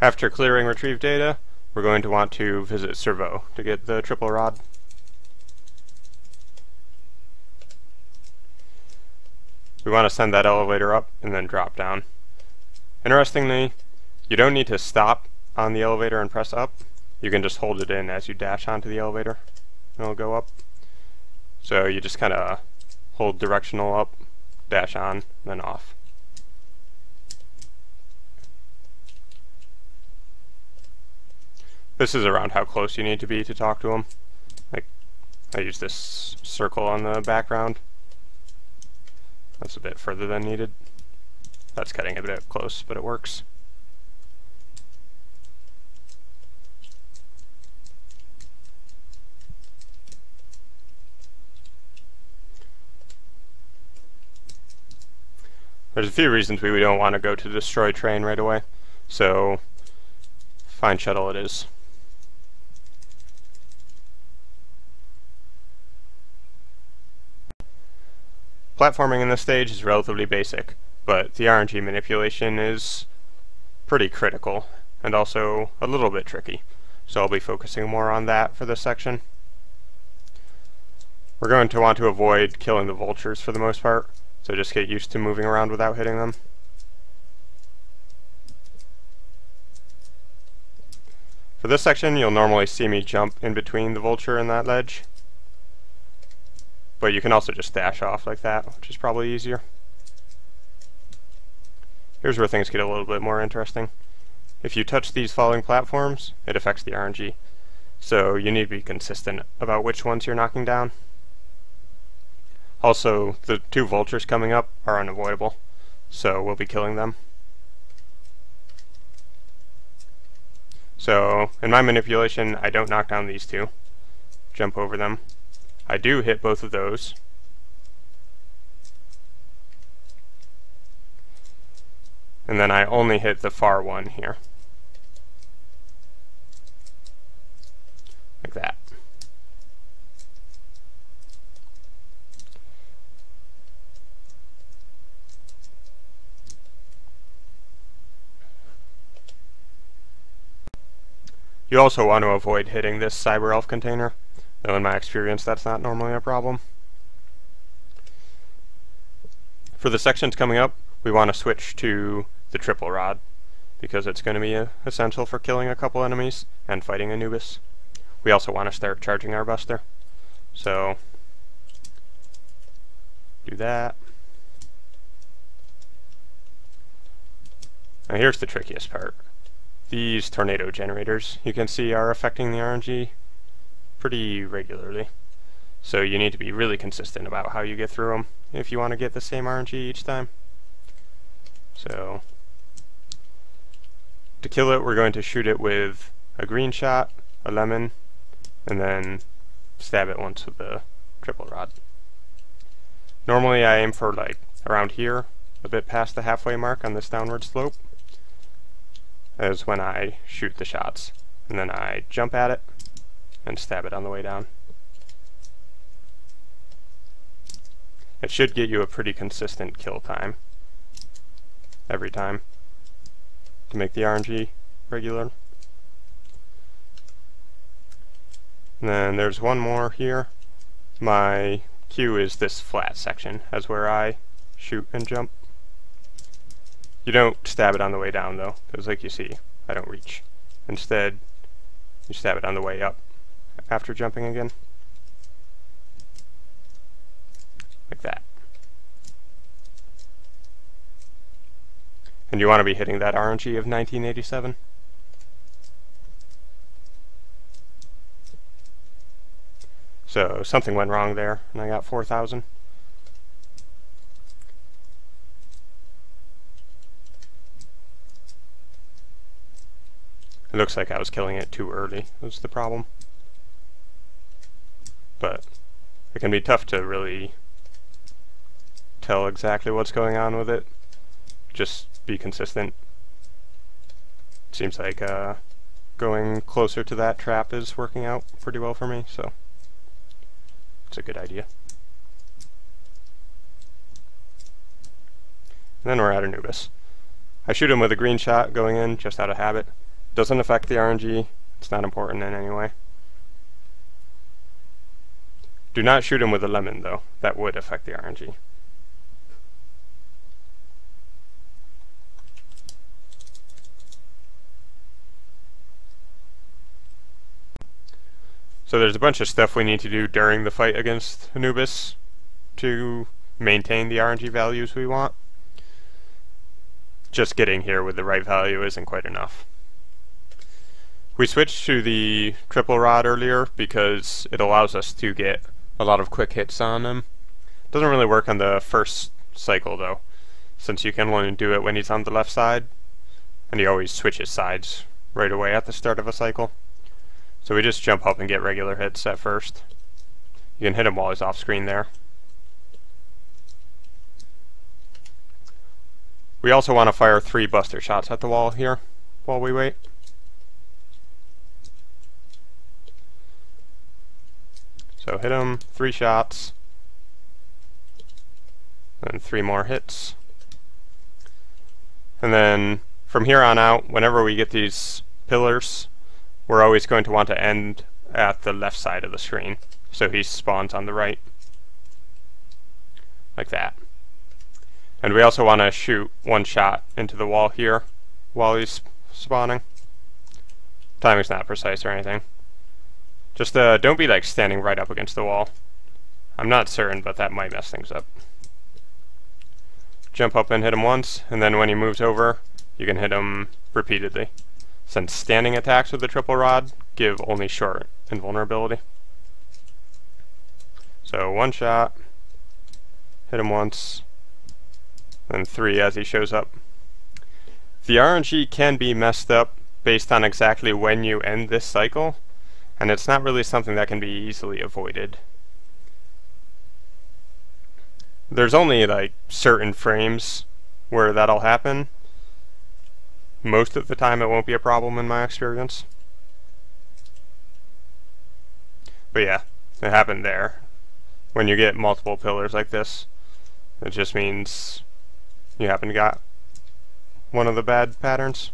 After clearing retrieve data, we're going to want to visit Servo to get the triple rod. We want to send that elevator up and then drop down. Interestingly, you don't need to stop on the elevator and press up. You can just hold it in as you dash onto the elevator and it'll go up. So you just kind of hold directional up, dash on, then off. This is around how close you need to be to talk to them. Like, I use this circle on the background. That's a bit further than needed. That's cutting a bit close, but it works. There's a few reasons we don't want to go to destroy train right away, so find shuttle it is. Platforming in this stage is relatively basic, but the RNG manipulation is pretty critical, and also a little bit tricky, so I'll be focusing more on that for this section. We're going to want to avoid killing the vultures for the most part, so just get used to moving around without hitting them. For this section, you'll normally see me jump in between the vulture and that ledge, but you can also just dash off like that, which is probably easier. Here's where things get a little bit more interesting. If you touch these falling platforms, it affects the RNG, so you need to be consistent about which ones you're knocking down. Also, the two vultures coming up are unavoidable, so we'll be killing them. So, in my manipulation, I don't knock down these two. Jump over them. I do hit both of those. And then I only hit the far one here. Like that. You also want to avoid hitting this Cyber Elf container, though in my experience that's not normally a problem. For the sections coming up, we want to switch to the triple rod, because it's going to be essential for killing a couple enemies and fighting Anubis. We also want to start charging our buster, so do that. Now here's the trickiest part. These tornado generators, you can see, are affecting the RNG pretty regularly. So you need to be really consistent about how you get through them if you want to get the same RNG each time. So to kill it, we're going to shoot it with a green shot, a lemon, and then stab it once with the triple rod. Normally I aim for like around here, a bit past the halfway mark on this downward slope, is when I shoot the shots, and then I jump at it and stab it on the way down. It should get you a pretty consistent kill time every time to make the RNG regular. And then there's one more here. My cue is this flat section as where I shoot and jump. You don't stab it on the way down though, because like you see, I don't reach. Instead, you stab it on the way up after jumping again. Like that. And you want to be hitting that RNG of 1987. So something went wrong there, and I got 4,000. It looks like I was killing it too early, was the problem. But it can be tough to really tell exactly what's going on with it. Just be consistent. Seems like going closer to that trap is working out pretty well for me, so it's a good idea. And then we're at Anubis. I shoot him with a green shot going in, just out of habit, Doesn't affect the RNG. It's not important in any way. Do not shoot him with a lemon though. That would affect the RNG. So there's a bunch of stuff we need to do during the fight against Anubis to maintain the RNG values we want. Just getting here with the right value isn't quite enough. We switched to the triple rod earlier because it allows us to get a lot of quick hits on him. Doesn't really work on the first cycle though, since you can only do it when he's on the left side, and he always switches sides right away at the start of a cycle. So we just jump up and get regular hits at first. You can hit him while he's off screen there. We also want to fire 3 buster shots at the wall here while we wait. So hit him, 3 shots, and 3 more hits. And then from here on out, whenever we get these pillars, we're always going to want to end at the left side of the screen, so he spawns on the right, like that. And we also want to shoot 1 shot into the wall here while he's spawning. Timing's not precise or anything. Just don't be like standing right up against the wall. I'm not certain, but that might mess things up. Jump up and hit him once, and then when he moves over, you can hit him repeatedly. Since standing attacks with the triple rod give only short invulnerability. So 1 shot, hit him once, then 3 as he shows up. The RNG can be messed up based on exactly when you end this cycle, and it's not really something that can be easily avoided. There's only like certain frames where that'll happen. Most of the time it won't be a problem in my experience. But yeah, it happened there. When you get multiple pillars like this, it just means you happen to got one of the bad patterns.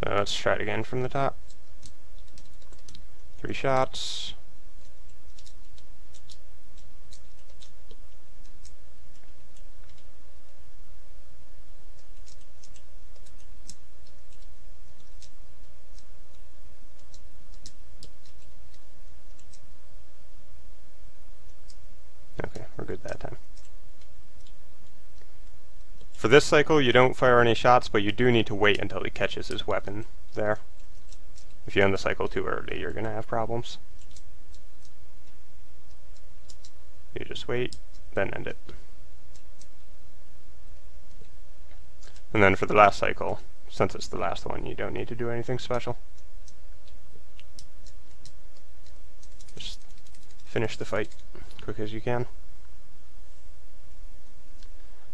So let's try it again from the top. 3 shots. Okay, we're good that time. For this cycle, you don't fire any shots, but you do need to wait until he catches his weapon there. If you end the cycle too early, you're going to have problems. You just wait, then end it. And then for the last cycle, since it's the last one, you don't need to do anything special. Just finish the fight quick as you can.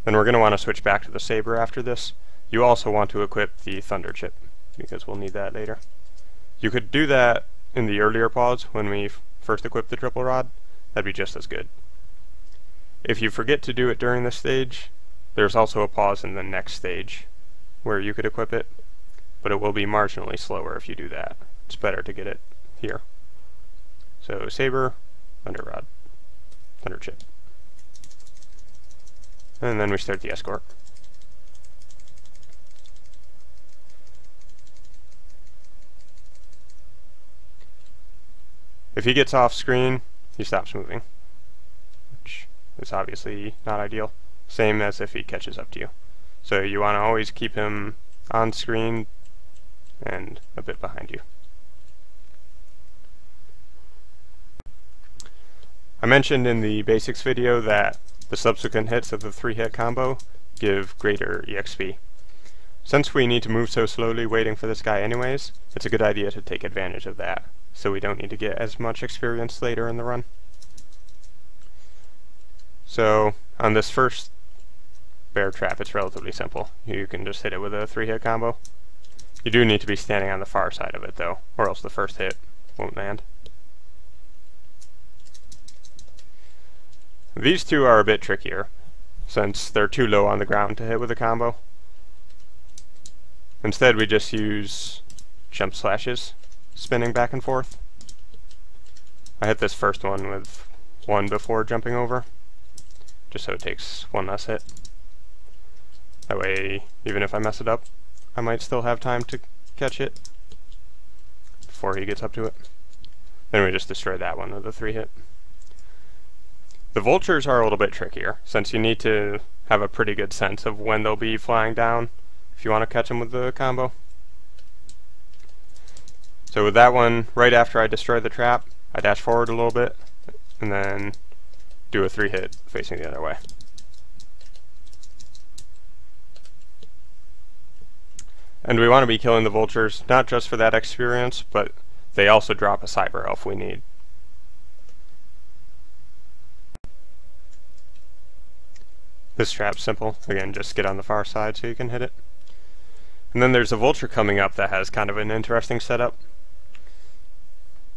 Then we're going to want to switch back to the saber after this. You also want to equip the thunder chip, because we'll need that later. You could do that in the earlier pause when we first equipped the triple rod. That'd be just as good. If you forget to do it during this stage, there's also a pause in the next stage where you could equip it, but it will be marginally slower if you do that. It's better to get it here. So saber, thunder rod, thunder chip. And then we start the escort. If he gets off screen, he stops moving, which is obviously not ideal. Same as if he catches up to you. So you want to always keep him on screen and a bit behind you. I mentioned in the basics video that the subsequent hits of the 3-hit combo give greater EXP. Since we need to move so slowly waiting for this guy anyways, it's a good idea to take advantage of that, so we don't need to get as much experience later in the run. So on this first bear trap, it's relatively simple. You can just hit it with a 3-hit combo. You do need to be standing on the far side of it though, or else the first hit won't land. These two are a bit trickier, since they're too low on the ground to hit with a combo. Instead we just use jump slashes, spinning back and forth. I hit this first one with 1 before jumping over, just so it takes 1 less hit. That way, even if I mess it up, I might still have time to catch it before he gets up to it. Then we just destroy that one with a 3-hit. The vultures are a little bit trickier, since you need to have a pretty good sense of when they'll be flying down if you want to catch them with the combo. So with that one, right after I destroy the trap, I dash forward a little bit, and then do a 3-hit facing the other way. And we want to be killing the vultures, not just for that experience, but they also drop a cyber elf we need. This trap's simple. Again, just get on the far side so you can hit it. And then there's a vulture coming up that has kind of an interesting setup.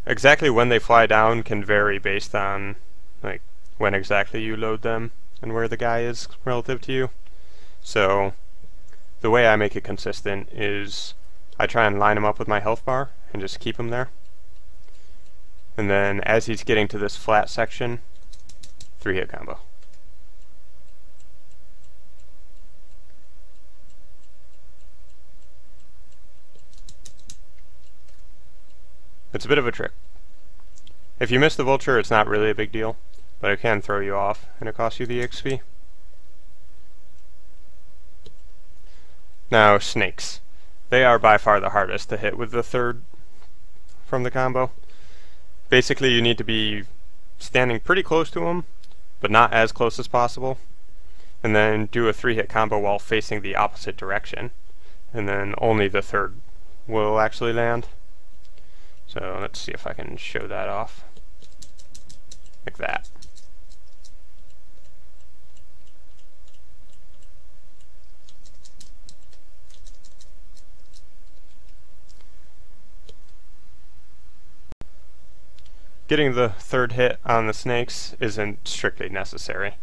Exactly when they fly down can vary based on like when exactly you load them and where the guy is relative to you. So the way I make it consistent is I try and line him up with my health bar and just keep him there. And then as he's getting to this flat section, 3-hit combo. It's a bit of a trick. If you miss the vulture, it's not really a big deal, but it can throw you off, and it costs you the XP. Now, snakes. They are by far the hardest to hit with the 3rd from the combo. Basically, you need to be standing pretty close to them, but not as close as possible, and then do a 3-hit combo while facing the opposite direction, and then only the 3rd will actually land. So let's see if I can show that off. Like that. Getting the 3rd hit on the snakes isn't strictly necessary.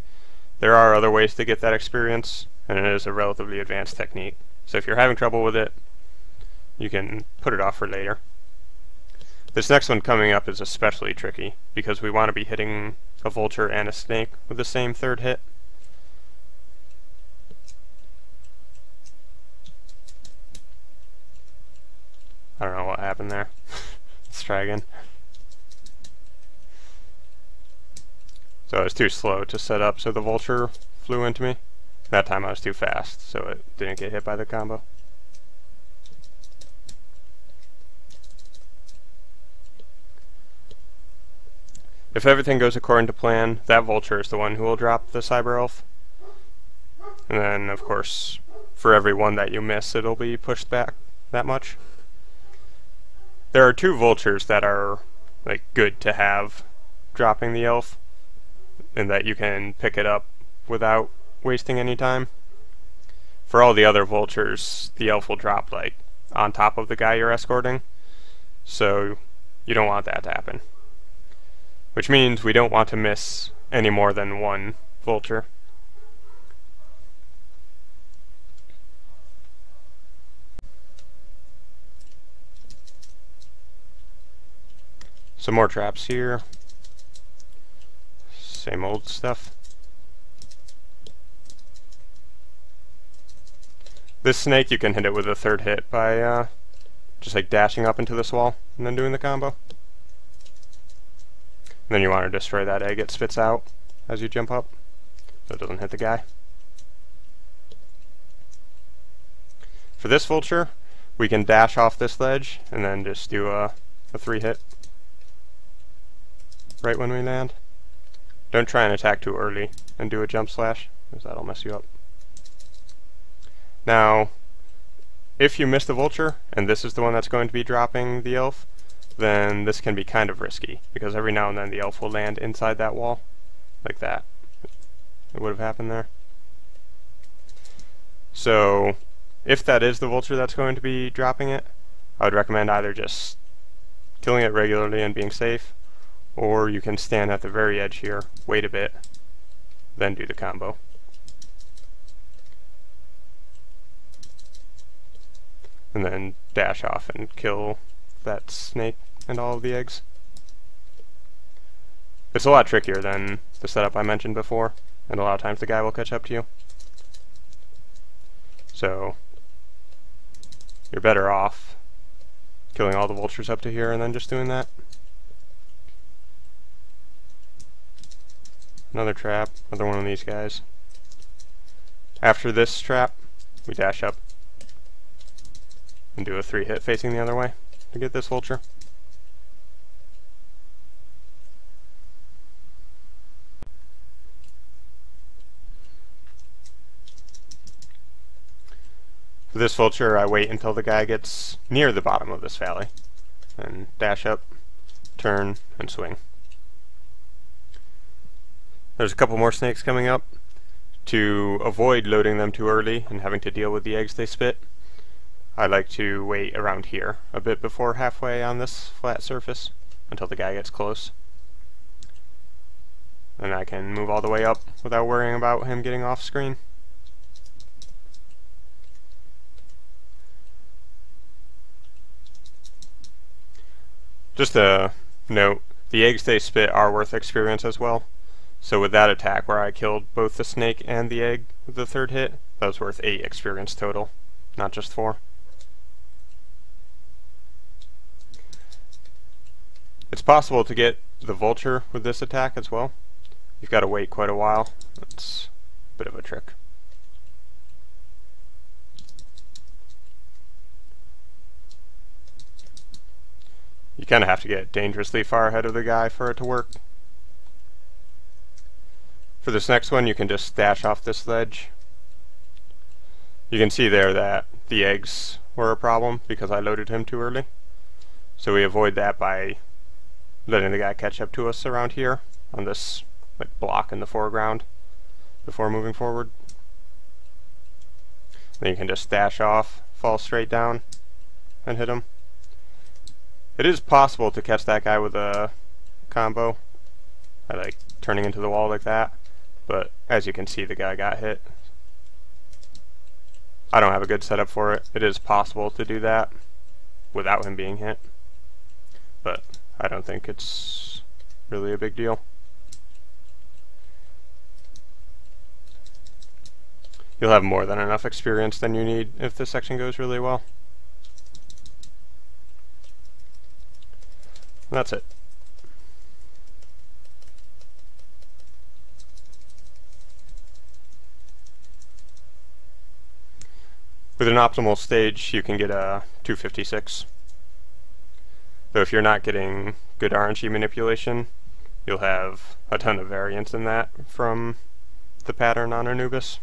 There are other ways to get that experience, and it is a relatively advanced technique. So if you're having trouble with it, you can put it off for later. This next one coming up is especially tricky, because we want to be hitting a vulture and a snake with the same 3rd hit. I don't know what happened there. Let's try again. So I was too slow to set up, so the vulture flew into me. That time I was too fast, so it didn't get hit by the combo. If everything goes according to plan, that vulture is the one who will drop the cyber elf. And then, of course, for every one that you miss, it'll be pushed back that much. There are 2 vultures that are like good to have dropping the elf, and that you can pick it up without wasting any time. For all the other vultures, the elf will drop like on top of the guy you're escorting, so you don't want that to happen. Which means we don't want to miss any more than 1 vulture. Some more traps here. Same old stuff. This snake you can hit it with a 3rd hit by just like dashing up into this wall and then doing the combo. And then you want to destroy that egg it spits out as you jump up, so it doesn't hit the guy. For this vulture, we can dash off this ledge and then just do a 3-hit right when we land. Don't try and attack too early and do a jump slash, because that'll mess you up. Now, if you miss the vulture, and this is the one that's going to be dropping the elf, then this can be kind of risky, because every now and then the elf will land inside that wall, like that. It would have happened there. So, if that is the vulture that's going to be dropping it, I would recommend either just killing it regularly and being safe, or you can stand at the very edge here, wait a bit, then do the combo. and then dash off and kill that snake and all of the eggs. It's a lot trickier than the setup I mentioned before, and a lot of times the guy will catch up to you. So you're better off killing all the vultures up to here and then just doing that. Another trap, another one of these guys. After this trap, we dash up and do a 3-hit facing the other way to get this vulture. For this vulture, I wait until the guy gets near the bottom of this valley, and dash up, turn, and swing. There's a couple more snakes coming up. To avoid loading them too early and having to deal with the eggs they spit, I like to wait around here a bit before halfway on this flat surface until the guy gets close. And I can move all the way up without worrying about him getting off screen. Just a note, the eggs they spit are worth experience as well. So with that attack where I killed both the snake and the egg with the 3rd hit, that was worth 8 experience total, not just 4. It's possible to get the vulture with this attack as well. You've got to wait quite a while. That's a bit of a trick. You kind of have to get dangerously far ahead of the guy for it to work. For this next one, you can just dash off this ledge. You can see there that the eggs were a problem because I loaded him too early. So we avoid that by letting the guy catch up to us around here on this block in the foreground before moving forward. Then you can just dash off, fall straight down, and hit him. It is possible to catch that guy with a combo. I like turning into the wall like that, but as you can see, the guy got hit. I don't have a good setup for it. It is possible to do that without him being hit, but I don't think it's really a big deal. You'll have more than enough experience than you need if this section goes really well. And that's it. With an optimal stage, you can get a 256. Though if you're not getting good RNG manipulation, you'll have a ton of variance in that from the pattern on Anubis.